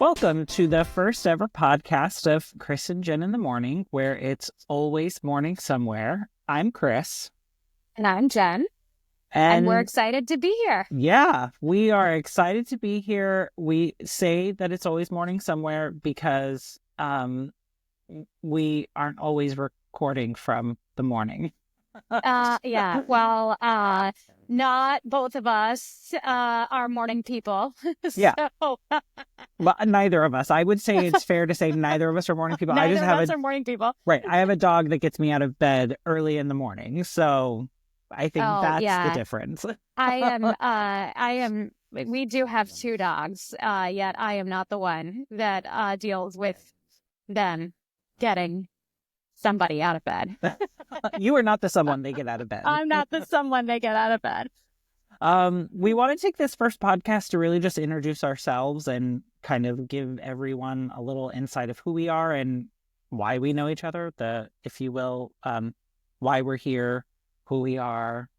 Welcome to the first ever podcast of Chris and Jen in the Morning, where it's always morning somewhere. I'm Chris. And I'm Jen. And we're excited to be here. Yeah, we are excited to be here. We say that it's always morning somewhere because we aren't always recording from the morning. Yeah. Well, not both of us are morning people. Yeah. So... Well, neither of us. I would say it's fair to say neither of us are morning people. Neither of us are morning people. Right. I have a dog that gets me out of bed early in the morning. So I think that's the difference. I am. We do have two dogs, yet I am not the one that deals with them getting somebody out of bed. You are not the someone they get out of bed. I'm not the someone they get out of bed. We want to take this first podcast to really just introduce ourselves and kind of give everyone a little insight of who we are and why we know each other, if you will, why we're here, who we are,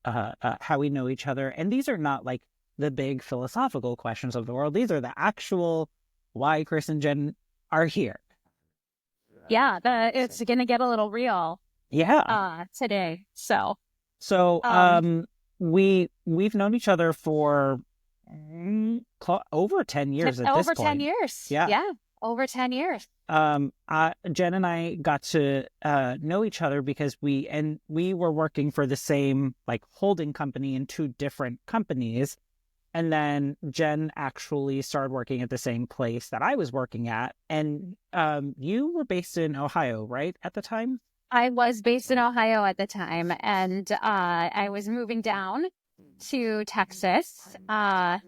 how we know each other. And these are not like the big philosophical questions of the world. These are the actual why Chris and Jen are here. Yeah, it's going to get a little real. Yeah. Today. So we've known each other for over 10 years at this point. Over 10 years. Yeah. Over 10 years. Jen and I got to know each other because we were working for the same like holding company in two different companies. And then Jen actually started working at the same place that I was working at. And you were based in Ohio, right, at the time? I was based in Ohio at the time, and I was moving down to Texas. And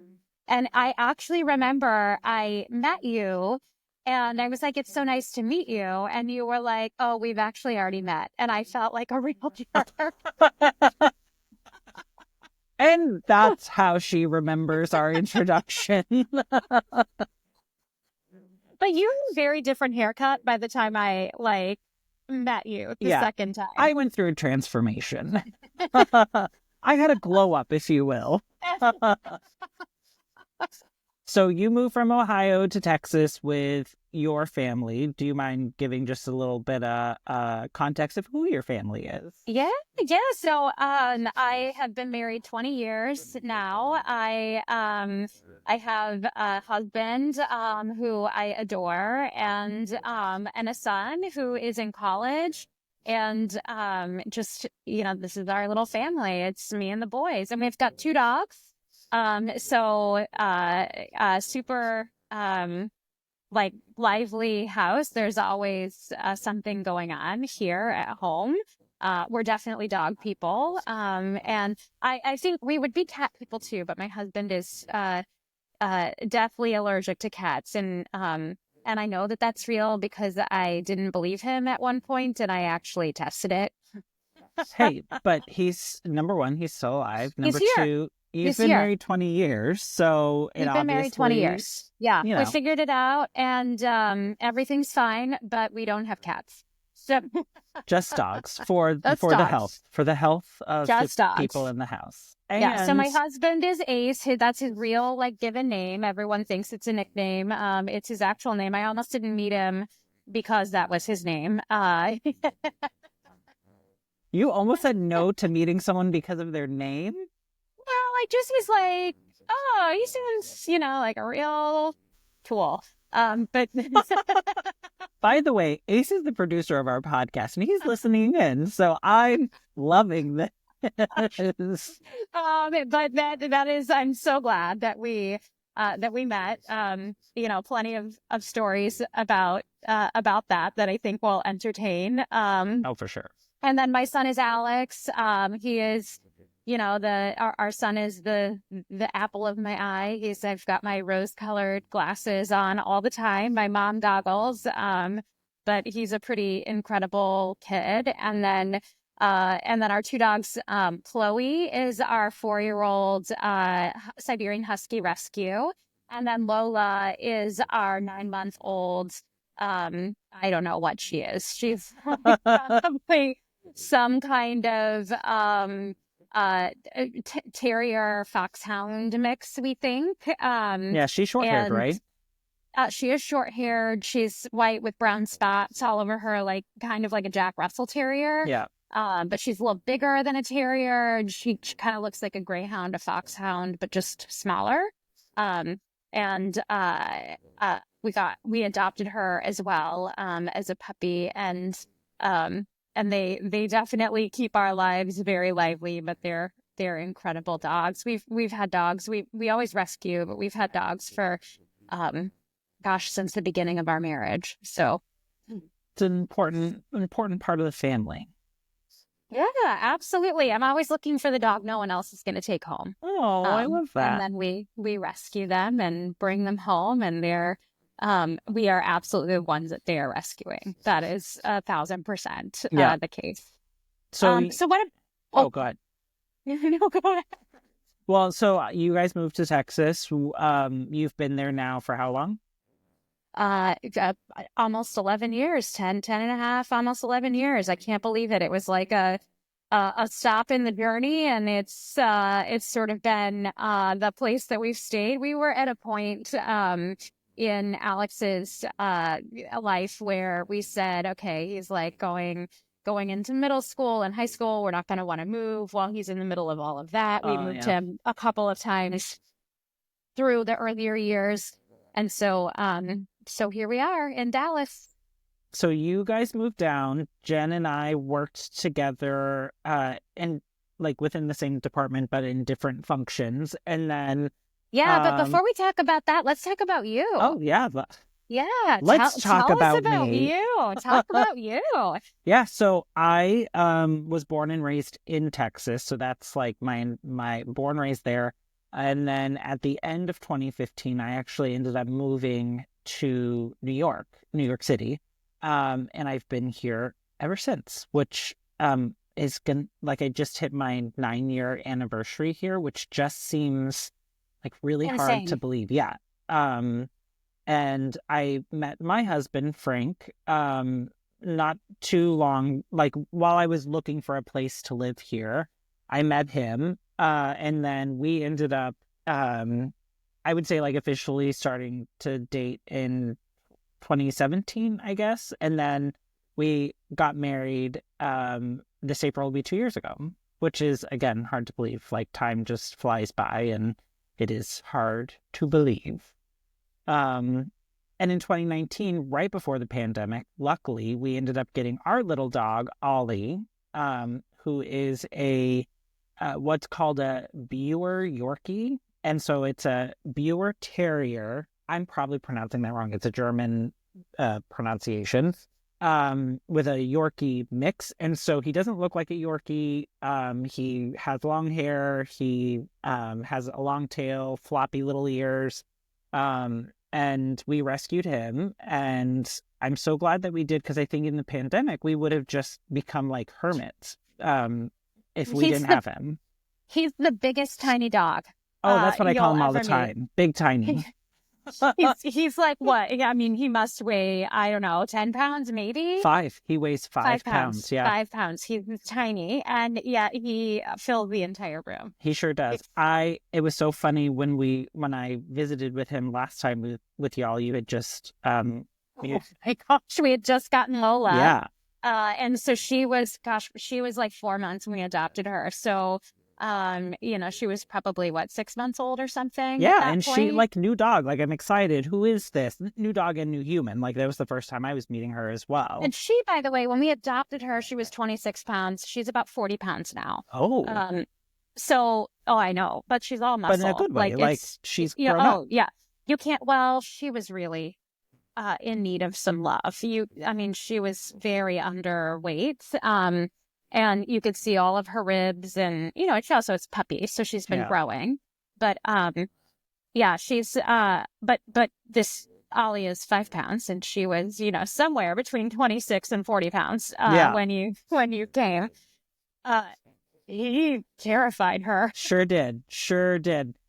I actually remember I met you, and I was like, it's so nice to meet you. And you were like, oh, we've actually already met. And I felt like a real jerk. And that's how she remembers our introduction. But you had a very different haircut by the time I met you the second time. I went through a transformation. I had a glow up, if you will. So you moved from Ohio to Texas with your family. Do you mind giving just a little bit of context of who your family is? Yeah. So I have been married 20 years now. I have a husband who I adore, and a son who is in college. And this is our little family. It's me and the boys, and we've got two dogs. Super lively house. There's always something going on here at home. We're definitely dog people. And I think we would be cat people too, but my husband is deathly allergic to cats. And I know that that's real because I didn't believe him at one point, and I actually tested it. Hey, but he's, number one, he's still alive. Number two, You've He's been here. Married 20 years, so We've been married 20 years. Yeah, you know. We figured it out, and everything's fine, but we don't have cats. So just dogs for dogs. the health of just the dogs. People in the house. And... Yeah. So my husband is Ace. That's his real given name. Everyone thinks it's a nickname. It's his actual name. I almost didn't meet him because that was his name. You almost said no to meeting someone because of their name? Well, I just was like, oh, he seems, like a real tool. But by the way, Ace is the producer of our podcast, and he's listening in, so I'm loving this. But that is, I'm so glad that we met. Plenty of stories about that I think will entertain. Oh, for sure. And then my son is Alex. He is. Our son is the apple of my eye. I've got my rose-colored glasses on all the time, my mom goggles. But he's a pretty incredible kid. And then our two dogs, Chloe is our 4-year-old Siberian Husky rescue. And then Lola is our 9-month-old. I don't know what she is. She's probably some kind of terrier foxhound mix, we think. Yeah, she's short-haired, right? She is short haired. She's white with brown spots all over her, like kind of like a Jack Russell Terrier. Yeah. But she's a little bigger than a terrier. She kind of looks like a greyhound, a foxhound, but just smaller. Um, and we adopted her as well as a puppy, and they definitely keep our lives very lively. But they're incredible dogs. We've had dogs. We always rescue, but we've had dogs for since the beginning of our marriage. So it's an important part of the family. yeah, absolutely. I'm always looking for the dog no one else is going to take home. Oh, I love that. And then we rescue them and bring them home, and we are absolutely the ones that they are rescuing. That is 1,000% the case. So what? Go ahead. No, go ahead. Well, so you guys moved to Texas. You've been there now for how long? Almost 11 years, 10 and a half, almost 11 years. I can't believe it. It was like a stop in the journey, and it's sort of been the place that we've stayed. We were at a point in Alex's life where we said, okay, he's like going into middle school and high school. We're not going to want to move while he's in the middle of all of that. We moved him a couple of times through the earlier years, and so here we are in Dallas. So you guys moved down. Jen and I worked together and like within the same department, but in different functions. And then but before we talk about that, let's talk about you. Oh yeah. Yeah. Let's talk about me. You. Talk about you. Yeah. So I was born and raised in Texas. So that's like my born raised there. And then at the end of 2015, I actually ended up moving to New York City. And I've been here ever since, which is like I just hit my 9-year anniversary here, which just seems like really hard to believe. Yeah. And I met my husband, Frank, not too long, like while I was looking for a place to live here, I met him. And then we ended up, I would say like officially starting to date in 2017, I guess. And then we got married this April will be 2 years ago, which is, again, hard to believe. Like time just flies by and it is hard to believe. And in 2019, right before the pandemic, luckily, we ended up getting our little dog, Ollie, who is what's called a Boer Yorkie. And so it's a Boer Terrier. I'm probably pronouncing that wrong. It's a German pronunciation with a Yorkie mix. And so he doesn't look like a Yorkie. He has long hair. He has a long tail, floppy little ears. And we rescued him. And I'm so glad that we did, because I think in the pandemic, we would have just become like hermits if we didn't have him. He's the biggest tiny dog. Oh, that's what I call him all the time. Big tiny. He's like what? I mean, he must weigh, I don't know, 10 pounds maybe? 5. He weighs 5 pounds. Yeah. 5 pounds. He's tiny. And yeah, he filled the entire room. He sure does. It was so funny when I visited with him last time with y'all, you had just oh my gosh, we had just gotten Lola. Yeah. And so she was like 4 months when we adopted her. So she was probably 6 months old or something. Yeah, and she like new dog. Like I'm excited. Who is this? New dog and new human. Like that was the first time I was meeting her as well. And she, by the way, when we adopted her, she was 26 pounds. She's about 40 pounds now. Oh. I know, but she's all muscle. But in a good way. Like she's grown up. Oh yeah. You can't. Well, she was really in need of some love. She was very underweight. And you could see all of her ribs, and it's puppy, so she's been growing. But she's but this Ollie is 5 pounds, and she was somewhere between 26 and 40 pounds when you came. He terrified her. Sure did.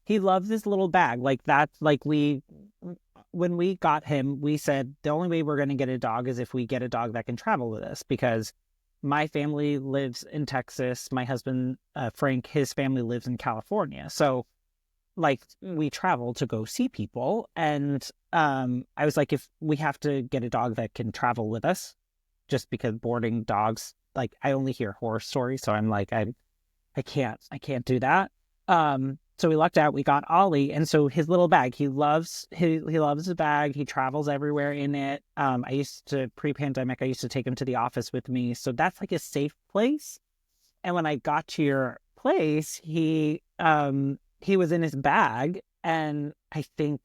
He loves this little bag. Like that. Like when we got him, we said the only way we're going to get a dog is if we get a dog that can travel with us, because my family lives in Texas. My husband, Frank, his family lives in California. So like we travel to go see people, and I was like, if we have to get a dog that can travel with us, just because boarding dogs, like I only hear horror stories, so I'm like, I can't do that. So we lucked out. We got Ollie, and so his little bag, he loves the bag. He travels everywhere in it. I used to pre-pandemic, I used to take him to the office with me, so that's like a safe place. And when I got to your place, he was in his bag, and I think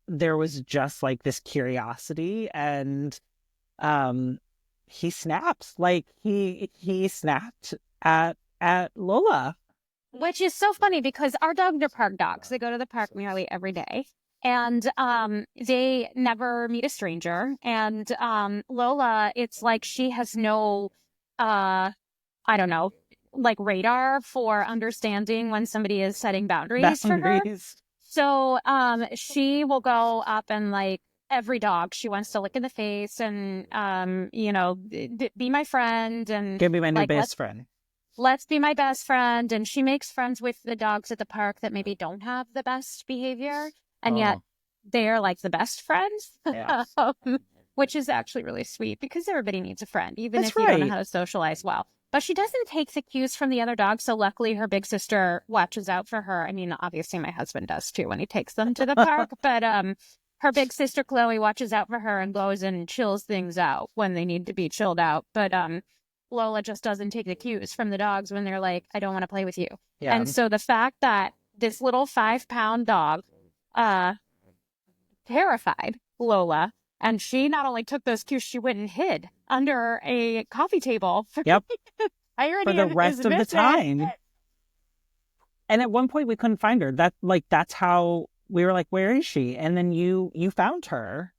there was just like this curiosity, and he snaps, like he snapped at Lola. Which is so funny because our dogs are park dogs. They go to the park nearly every day. And they never meet a stranger. And Lola, it's like she has no, I don't know, like radar for understanding when somebody is setting boundaries for her. So she will go up and like every dog she wants to lick in the face and, be my friend and Give me my new like, best friend. Let's be my best friend. And she makes friends with the dogs at the park that maybe don't have the best behavior. And yet they're like the best friends, Yeah. which is actually really sweet because everybody needs a friend, even That's if you don't know how to socialize well. But she doesn't take the cues from the other dogs. So luckily her big sister watches out for her. I mean, obviously my husband does too when he takes them to the park. But her big sister Chloe watches out for her and goes and chills things out when they need to be chilled out. But Lola just doesn't take the cues from the dogs when they're like, I don't want to play with you. Yeah. And so the fact that this little 5-pound dog terrified Lola, and she not only took those cues, she went and hid under a coffee table. Yep. For the rest of the time. And at one point we couldn't find her. That's how we were like, where is she? And then you found her.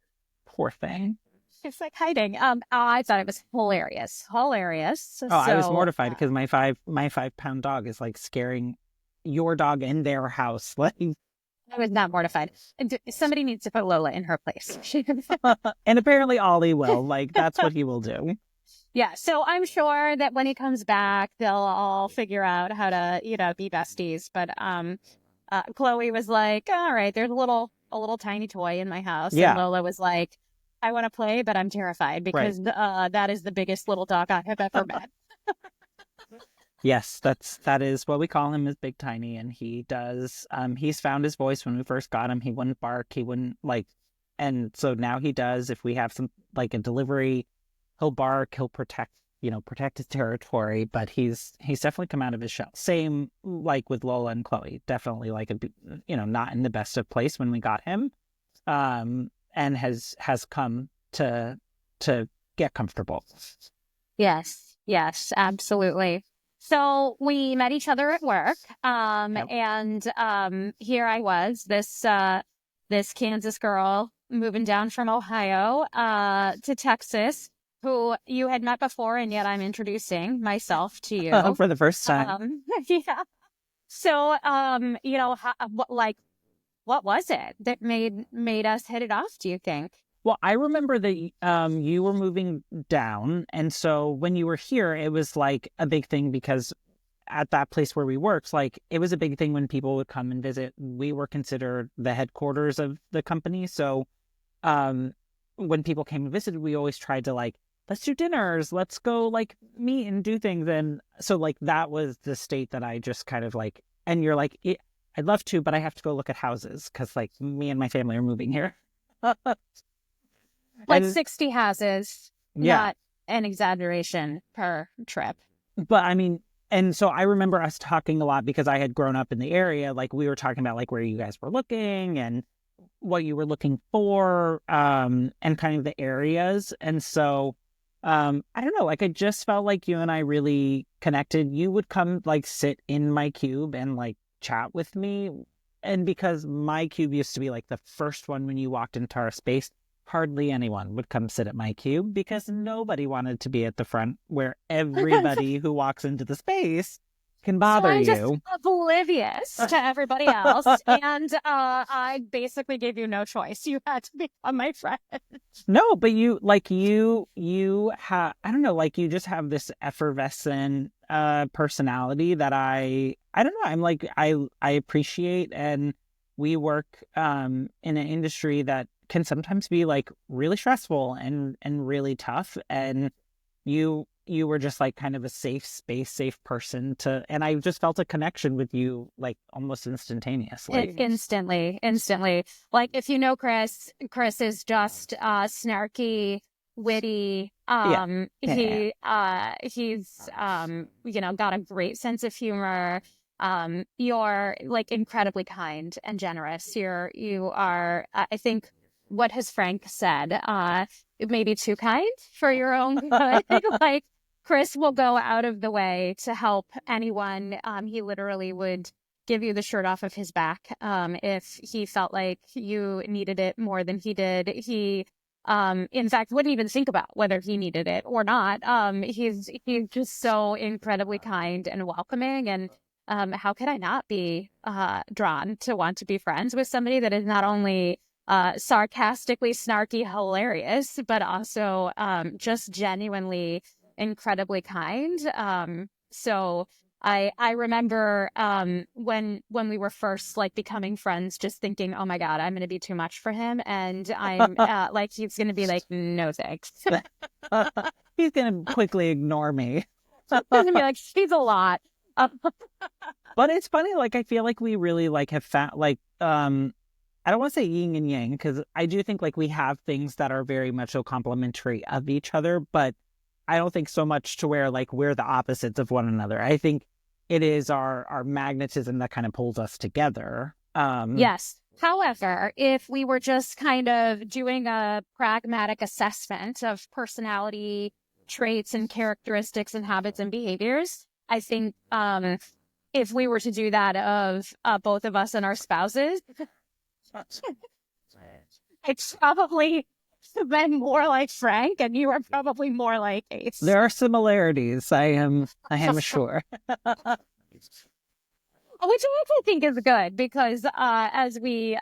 Poor thing. It's like hiding. I thought it was hilarious. Oh, I was mortified because my 5-pound dog is like scaring your dog in their house. Like, I was not mortified. Somebody needs to put Lola in her place. And apparently Ollie will. Like, that's what he will do. Yeah. So I'm sure that when he comes back, they'll all figure out how to, be besties. But Chloe was like, all right, there's a little tiny toy in my house. Yeah. And Lola was like, I want to play, but I'm terrified because that is the biggest little dog I have ever met. Yes, that is what we call him, is Big Tiny, and he does. He's found his voice. When we first got him, he wouldn't bark. He wouldn't and so now he does. If we have some like a delivery, he'll bark. He'll protect his territory. But he's definitely come out of his shell. Same like with Lola and Chloe. Definitely like not in the best of place when we got him. And has come to get comfortable. Yes, absolutely. So we met each other at work, Yep. and here I was, this Kansas girl moving down from Ohio to Texas, who you had met before, and yet I'm introducing myself to you For the first time. Yeah. So, what was it that made us hit it off, do you think? Well, I remember that you were moving down, and so when you were here, it was like a big thing because at that place where we worked, like it was a big thing when people would come and visit. We were considered the headquarters of the company, so when people came and visited, we always tried to like, let's do dinners, let's go like meet and do things, and so like that was the state that I just kind of like. And you're like, I'd love to, but I have to go look at houses because like me and my family are moving here. Like 60 houses, yeah. Not an exaggeration per trip. But I mean, and so I remember us talking a lot because I had grown up in the area. Like we were talking about like where you guys were looking and what you were looking for, and kind of the areas. And so, I don't know, like I just felt like you and I really connected. You would come like sit in my cube and like chat with me. And because my cube used to be like the first one when you walked into our space, hardly anyone would come sit at my cube because nobody wanted to be at the front where everybody who walks into the space can bother you. So I'm just oblivious to everybody else, and I basically gave you no choice. You had to become my friend. No, but you have, I don't know, like you just have this effervescent personality that I don't know. I'm like I appreciate, and we work in an industry that can sometimes be like really stressful and really tough. And you were just like kind of a safe space, safe person to, and I just felt a connection with you like almost instantaneously. Instantly. Like if you know Chris is just snarky, witty. Yeah. He's got a great sense of humor. You're like incredibly kind and generous. You are, I think what has Frank said, maybe too kind for your own good. Like Chris will go out of the way to help anyone. He literally would give you the shirt off of his back if he felt like you needed it more than he did. He in fact wouldn't even think about whether he needed it or not. He's just so incredibly kind and welcoming, and how could I not be drawn to want to be friends with somebody that is not only sarcastically snarky hilarious, but also just genuinely incredibly kind. So I remember when we were first like becoming friends, just thinking, oh my God, I'm going to be too much for him. And I'm like, he's going to be like, no thanks. He's going to quickly ignore me. He's going to be like, she's a lot. But it's funny, like, I feel like we really like have found like, I don't want to say yin and yang, because I do think like we have things that are very much so complementary of each other, but I don't think so much to where like we're the opposites of one another. I think it is our magnetism that kind of pulls us together. Yes. However, if we were just kind of doing a pragmatic assessment of personality traits and characteristics and habits and behaviors, I think if we were to do that of both of us and our spouses, it's probably been more like Frank, and you are probably more like Ace. There are similarities, I am sure. Which I also think is good, because as we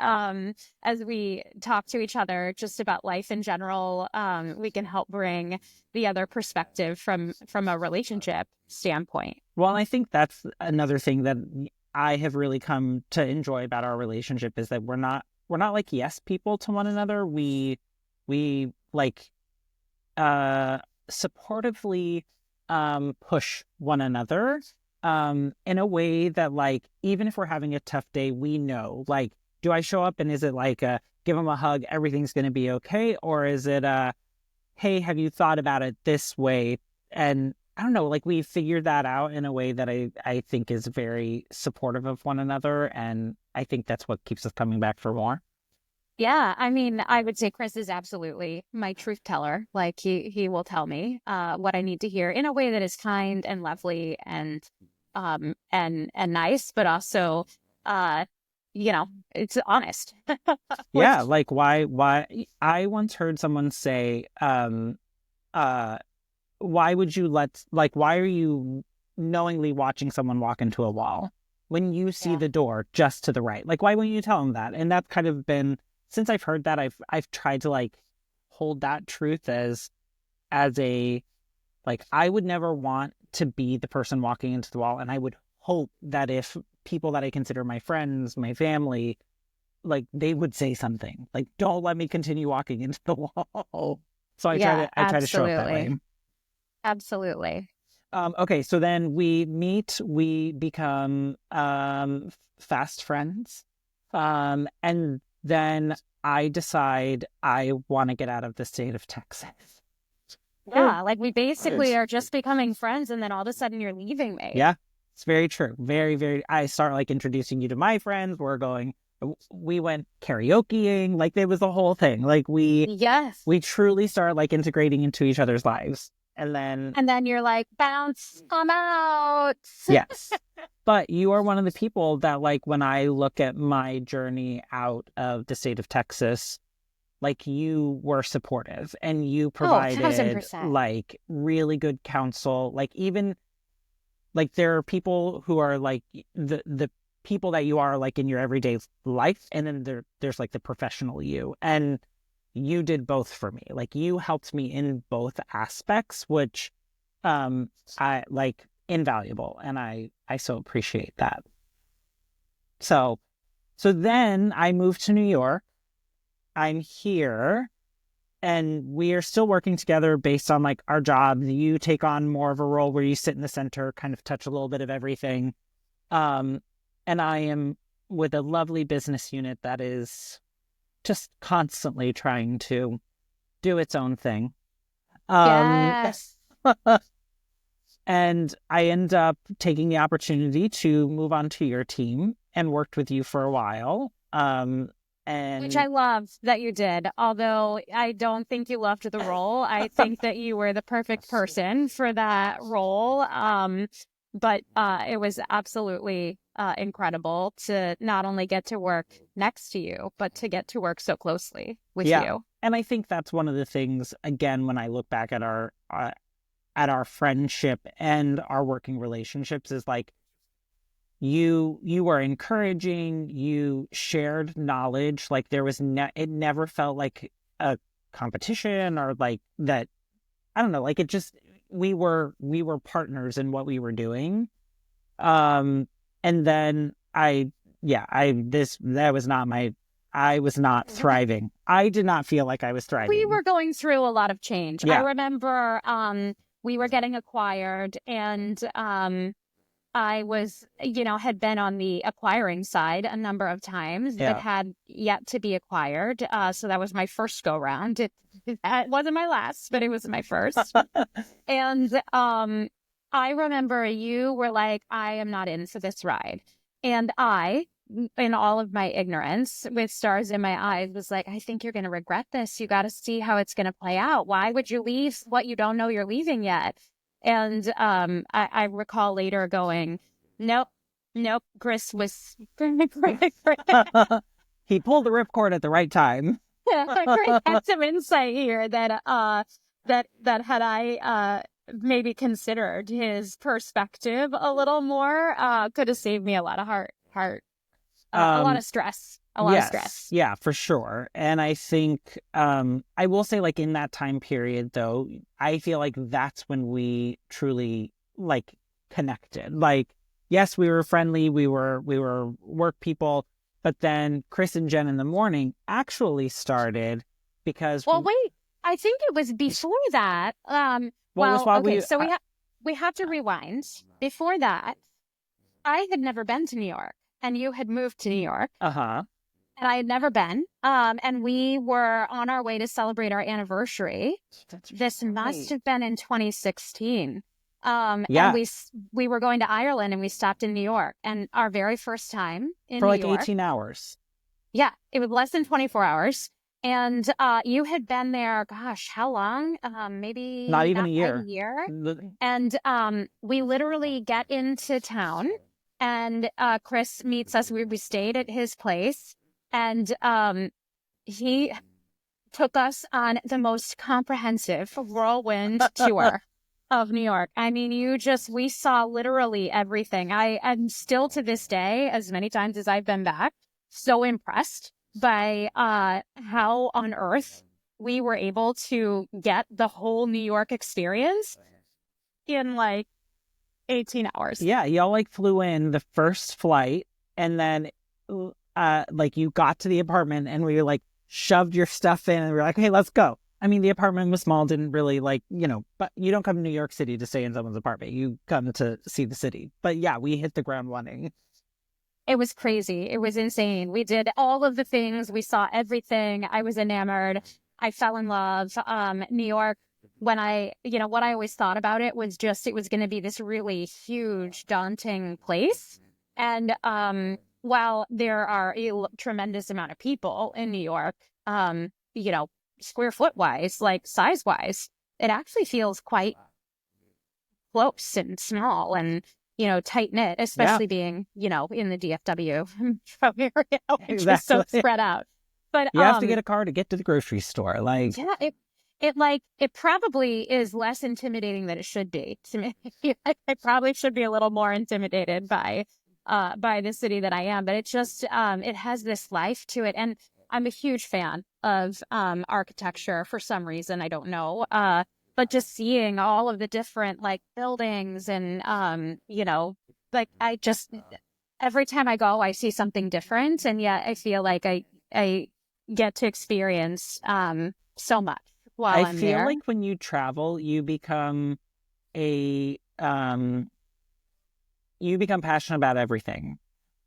talk to each other just about life in general, we can help bring the other perspective from a relationship standpoint. Well, I think that's another thing that I have really come to enjoy about our relationship, is that we're not like yes people to one another. We like supportively push one another in a way that like even if we're having a tough day, we know like, do I show up and is it like give them a hug, everything's going to be okay, or is it hey, have you thought about it this way? And I don't know, like we figured that out in a way that I think is very supportive of one another, and I think that's what keeps us coming back for more. Yeah, I mean, I would say Chris is absolutely my truth teller. Like he will tell me what I need to hear in a way that is kind and lovely and nice, but also it's honest. Yeah, like why I once heard someone say why would you why are you knowingly watching someone walk into a wall when you see the door just to the right? Like, why wouldn't you tell them that? And that's kind of been, since I've heard that, I've tried to like hold that truth as a, like, I would never want to be the person walking into the wall. And I would hope that if people that I consider my friends, my family, like they would say something like, don't let me continue walking into the wall. So I try to show up that way. Absolutely. Okay, so then we meet, we become fast friends, and then I decide I want to get out of the state of Texas. Yeah, like we basically are just becoming friends, and then all of a sudden you're leaving me. Yeah, it's very true. Very, very. I start like introducing you to my friends. We went karaokeing, like it was the whole thing. Like we truly start like integrating into each other's lives. And then you're like, bounce, I'm out. Yes. But you are one of the people that, like, when I look at my journey out of the state of Texas, like, you were supportive and you provided 1,000%. like really good counsel. Like, even like there are people who are like the people that you are like in your everyday life, and then there's like the professional you, and you did both for me. Like you helped me in both aspects, which I like invaluable, and I so appreciate that. So So then I moved to New York. I'm here and we are still working together based on like our jobs. You take on more of a role where you sit in the center, kind of touch a little bit of everything. And I am with a lovely business unit that is just constantly trying to do its own thing. Yes. And I end up taking the opportunity to move on to your team and worked with you for a while. Which I love that you did, although I don't think you loved the role. I think that you were the perfect person for that role. But it was absolutely incredible to not only get to work next to you, but to get to work so closely with you. And I think that's one of the things, again, when I look back at our friendship and our working relationships, is like, you were encouraging, you shared knowledge, like there was it never felt like a competition or like that. I don't know, like it just, we were partners in what we were doing. And then I was not thriving. I did not feel like I was thriving. We were going through a lot of change. Yeah. I remember we were getting acquired, and I was, had been on the acquiring side a number of times, but had yet to be acquired. So that was my first go round. It wasn't my last, but it was my first. And I remember you were like, I am not in for this ride. And I, in all of my ignorance, with stars in my eyes, was like, I think you're going to regret this. You got to see how it's going to play out. Why would you leave what you don't know you're leaving yet? And I recall later going, nope, Chris was he pulled the ripcord at the right time. Chris had some insight here that had I maybe considered his perspective a little more, could have saved me a lot of a lot of stress. Of stress. Yeah, for sure. And I think I will say, like, in that time period, though, I feel like that's when we truly like connected. Like, yes, we were friendly, we were work people, but then Chris and Jen in the morning actually started because wait, I think it was before that. So we have to rewind. Before that, I had never been to New York, and you had moved to New York. And I had never been. And we were on our way to celebrate our anniversary. This must have been in 2016. And we were going to Ireland, and we stopped in New York. And our very first time in for New like York, 18 hours. Yeah, it was less than 24 hours. And you had been there, gosh, how long? Maybe not even a year. And we literally get into town, and Chris meets us. We stayed at his place. And he took us on the most comprehensive whirlwind tour of New York. I mean, we saw literally everything. I am still to this day, as many times as I've been back, so impressed by how on earth we were able to get the whole New York experience in like 18 hours. Yeah, y'all like flew in the first flight, and then like you got to the apartment, and we like shoved your stuff in, and we were like, hey, let's go. I mean, the apartment was small, didn't really but you don't come to New York City to stay in someone's apartment. You come to see the city. But yeah, we hit the ground running. It was crazy. It was insane. We did all of the things. We saw everything. I was enamored. I fell in love. New York, when what I always thought about it was just, it was going to be this really huge, daunting place. And while there are a tremendous amount of people in New York, square foot wise, like size wise, it actually feels quite close and small and, tight knit, especially being, in the DFW area, which is so spread out. But you have to get a car to get to the grocery store. Like, yeah, it probably is less intimidating than it should be to me. I probably should be a little more intimidated by the city that I am, but it just it has this life to it. And I'm a huge fan of architecture for some reason. I don't know. But just seeing all of the different like buildings and, every time I go, I see something different, and yet I feel like I get to experience so much while I I'm feel there. like when you travel, a you become passionate about everything.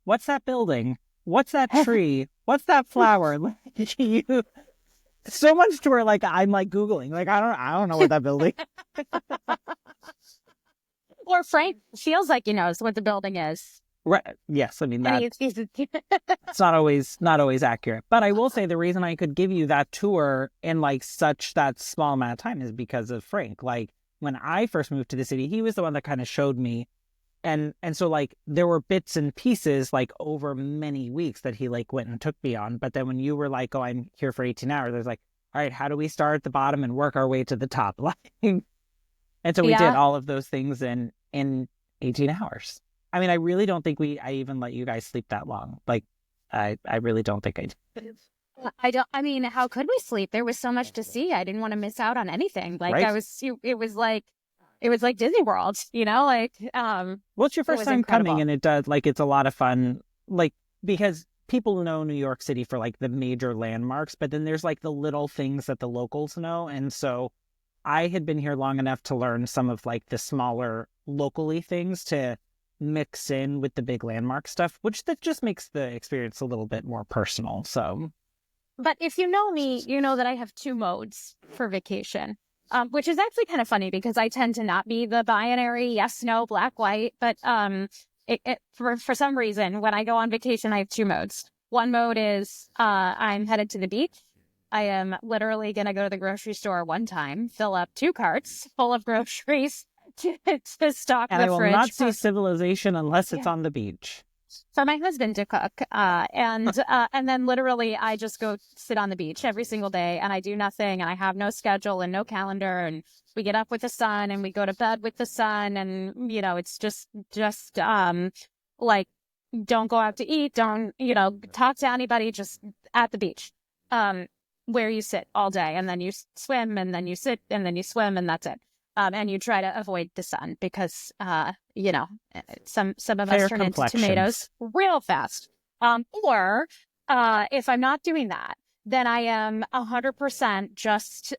What's that building? What's that tree? What's that flower? Like, you so much to where like I'm like Googling. Like I don't know what that building. Or Frank feels like he knows what the building is. Right. Yes, I mean And that he's it's not always accurate. But I will say the reason I could give you that tour in like such that small amount of time is because of Frank. Like when I first moved to the city, he was the one that kind of showed me. And so like there were bits and pieces like over many weeks that he like went and took me on. But then when you were like, oh, I'm here for 18 hours, I was like, all right, how do we start at the bottom and work our way to the top? Like, and so we did yeah. all of those things in 18 hours. I mean, I really don't think I even let you guys sleep that long. Like, I really don't think I did. I mean, how could we sleep? There was so much to see. I didn't want to miss out on anything. Like Right? it was like Disney World, you know, like, Well, it's your it first was time coming, incredible. and it does, like, it's a lot of fun, like, because people know New York City for, like, the major landmarks, but then there's, like, the little things that the locals know, and so I had been here long enough to learn some of, like, the smaller locally things to mix in with the big landmark stuff, which that just makes the experience a little bit more personal, so... But if you know me, you know that I have two modes for vacation, which is actually kind of funny because I tend to not be the binary yes, no, black, white. But for some reason, when I go on vacation, I have two modes. One mode is I'm headed to the beach. I am literally going to go to the grocery store one time, fill up 2 carts full of groceries to stock And the I will fridge not see civilization unless it's yeah, on the beach. for my husband to cook. And then literally I just go sit on the beach every single day and I do nothing and I have no schedule and no calendar. And we get up with the sun and we go to bed with the sun. And, you know, it's just like, don't go out to eat. Don't, you know, talk to anybody, just at the beach, where you sit all day and then you swim and then you sit and then you swim and that's it. And you try to avoid the sun because, you know, some of us Fair turn into complexions. tomatoes real fast. Or if I'm not doing that, then I am 100% just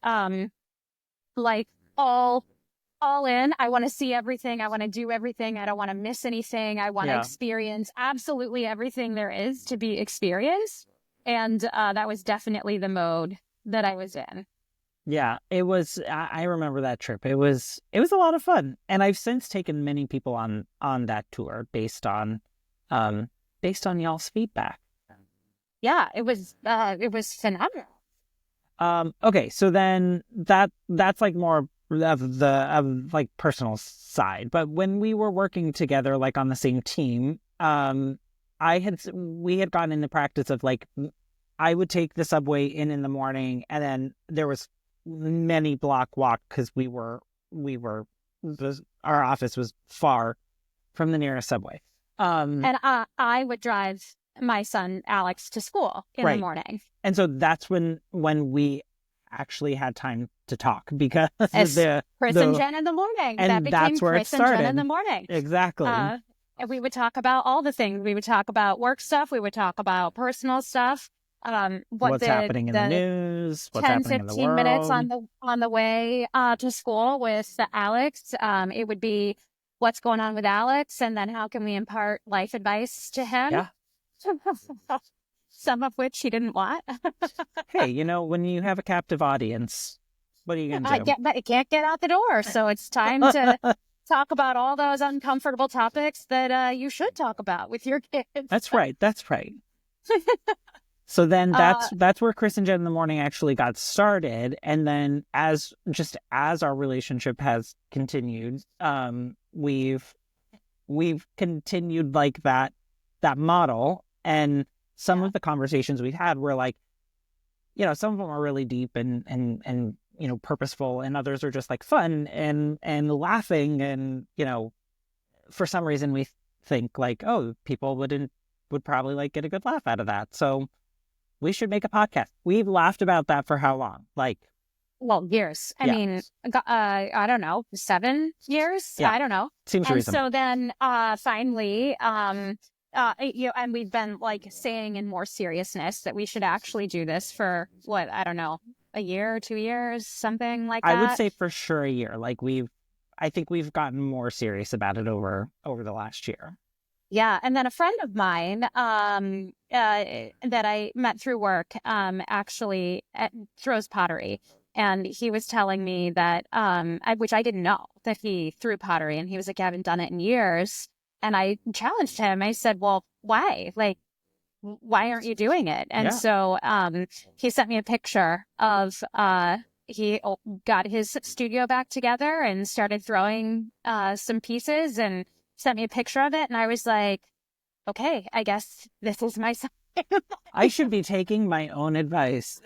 like all in. I want to see everything. I want to do everything. I don't want to miss anything. I want to Yeah. experience absolutely everything there is to be experienced. And that was definitely the mode that I was in. Yeah, it was. I remember that trip. It was a lot of fun, and I've since taken many people on that tour based on y'all's feedback. Yeah, it was phenomenal. Okay, so then that's like more of the like personal side. But when we were working together, like on the same team, we had gotten in the practice of like I would take the subway in the morning, and then there was many block walk because our office was far from the nearest subway. And I would drive my son Alex to school in the morning. And so that's when we actually had time to talk because Chris and Jen in the morning. And that became that's where Chris it started. And Jen in the morning. Exactly. And we would talk about all the things. We would talk about work stuff. We would talk about personal stuff. What's happening in the news? What's 10, happening in the 15 world? minutes on the way to school with Alex. It would be what's going on with Alex, and then how can we impart life advice to him? Yeah. Some of which he didn't want. Hey, you know, when you have a captive audience, what are you going to do? I can't get out the door, so it's time to talk about all those uncomfortable topics that you should talk about with your kids. That's right. So then that's where Chris and Jen in the morning actually got started. And then as our relationship has continued, we've continued like that model. And some of the conversations we've had were like, you know, some of them are really deep and you know, purposeful, and others are just like fun and laughing. And, you know, for some reason we think like, oh, people would probably like get a good laugh out of that. So we should make a podcast. We've laughed about that for how long? Like, well, years. I mean, I don't know, 7 years. Yeah. I don't know. Seems reasonable. So then, finally, and we've been like saying in more seriousness that we should actually do this for what, I don't know, a year or 2 years, something like I would that. say for sure a year. Like I think we've gotten more serious about it over the last year. Yeah. And then a friend of mine that I met through work actually throws pottery. And he was telling me that, which I didn't know, that he threw pottery. And he was like, I haven't done it in years. And I challenged him. I said, well, why? Like, why aren't you doing it? And Yeah. so he sent me a picture of he got his studio back together and started throwing some pieces and sent me a picture of it. And I was like, okay, I guess this is my sign. I should be taking my own advice.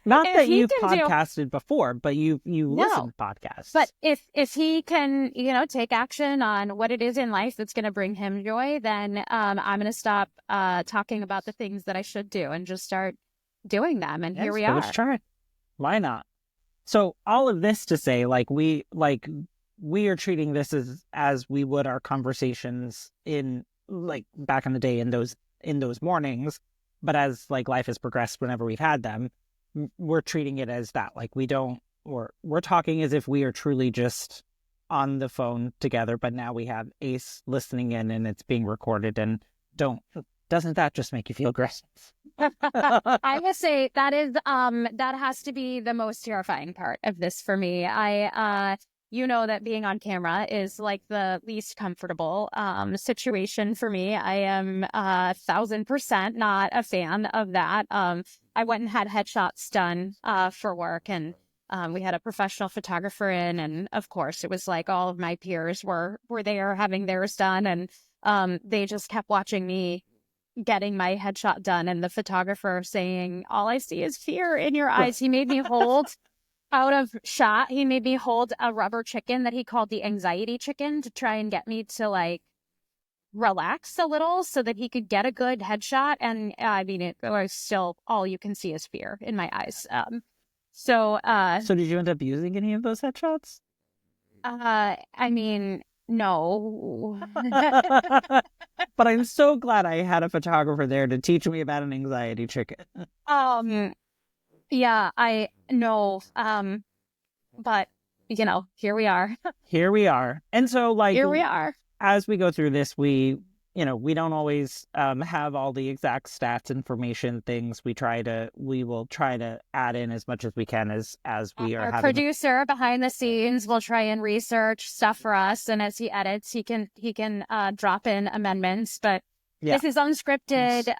Not If that he you've can do- podcasted before, but you No. listen to podcasts. But if he can, take action on what it is in life that's going to bring him joy, then I'm going to stop talking about the things that I should do and just start doing them. And here we so are. let's try. Why not? So all of this to say, we are treating this as we would our conversations in like back in the day in those mornings, but as like life has progressed, whenever we've had them, we're treating it as that. Like we're talking as if we are truly just on the phone together, but now we have Ace listening in and it's being recorded. And doesn't that just make you feel aggressive? I must say that has to be the most terrifying part of this for me. That being on camera is like the least comfortable situation for me. I am 1,000% not a fan of that. I went and had headshots done for work, and we had a professional photographer in, and of course it was like all of my peers were there having theirs done, and they just kept watching me getting my headshot done, and the photographer saying, all I see is fear in your eyes. He made me hold out of shot. He made me hold a rubber chicken that he called the anxiety chicken to try and get me to like relax a little so that he could get a good headshot. And I mean, it was still all you can see is fear in my eyes. So did you end up using any of those headshots? I mean, no. But I'm so glad I had a photographer there to teach me about an anxiety chicken. Yeah, I know. But here we are. Here we are. And so here we are. As we go through this, we don't always have all the exact stats, information, things. We will try to add in as much as we can as we are. Our producer behind the scenes will try and research stuff for us, and as he edits, he can drop in amendments. But this is unscripted,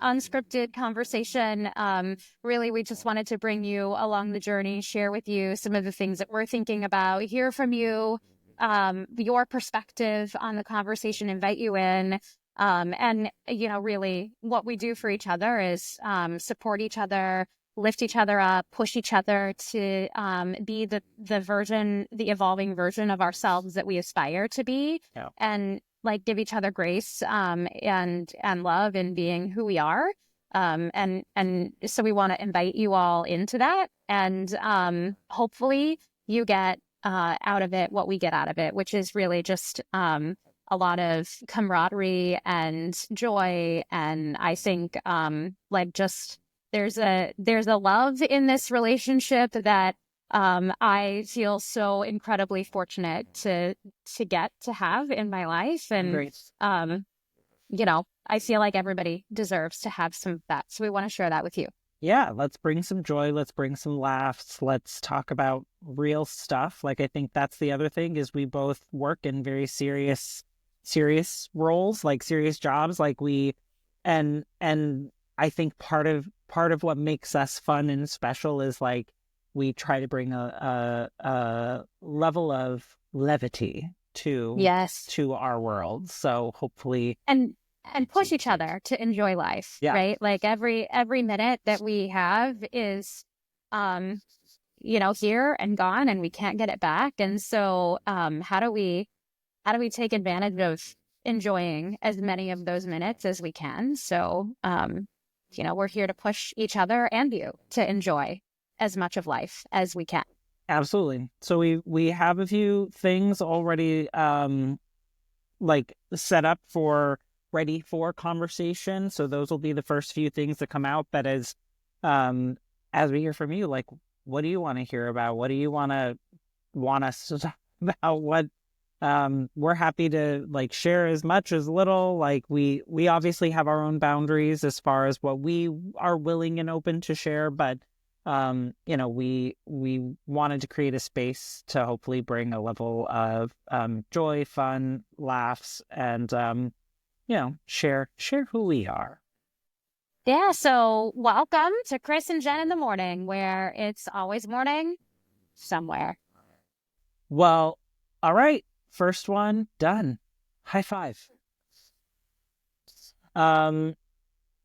unscripted conversation. Really, we just wanted to bring you along the journey, share with you some of the things that we're thinking about, hear from you. Your perspective on the conversation, invite you in. And really what we do for each other is support each other, lift each other up, push each other to be the evolving version of ourselves that we aspire to be. Yeah. And like give each other grace and love in being who we are. And so we want to invite you all into that. And hopefully you get out of it what we get out of it, which is really just a lot of camaraderie and joy. And I think there's a love in this relationship that I feel so incredibly fortunate to get to have in my life. And Great. I feel like everybody deserves to have some of that. So we want to share that with you. Yeah, let's bring some joy. Let's bring some laughs. Let's talk about real stuff. Like, I think that's the other thing is we both work in very serious roles, like serious jobs. Like and I think part of what makes us fun and special is like we try to bring a level of levity to our world. So hopefully and push each other to enjoy life, right? Like every minute that we have is, here and gone, and we can't get it back. And so, how do we take advantage of enjoying as many of those minutes as we can? So, we're here to push each other and you to enjoy as much of life as we can. Absolutely. So we have a few things already like set up for ready for conversation. So those will be the first few things that come out. But as we hear from you, like, what do you want to hear about? What do you want us to talk about? What we're happy to like share as much as little. Like we obviously have our own boundaries as far as what we are willing and open to share, but we wanted to create a space to hopefully bring a level of joy, fun, laughs, and share who we are. Yeah, so welcome to Chris and Jen in the morning, where it's always morning somewhere. Well, all right. First one done. High five. On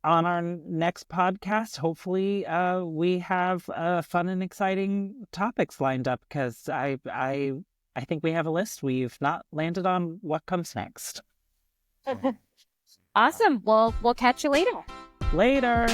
our next podcast, hopefully, we have fun and exciting topics lined up, because I think we have a list. We've not landed on what comes next. Awesome. We'll catch you later. Later.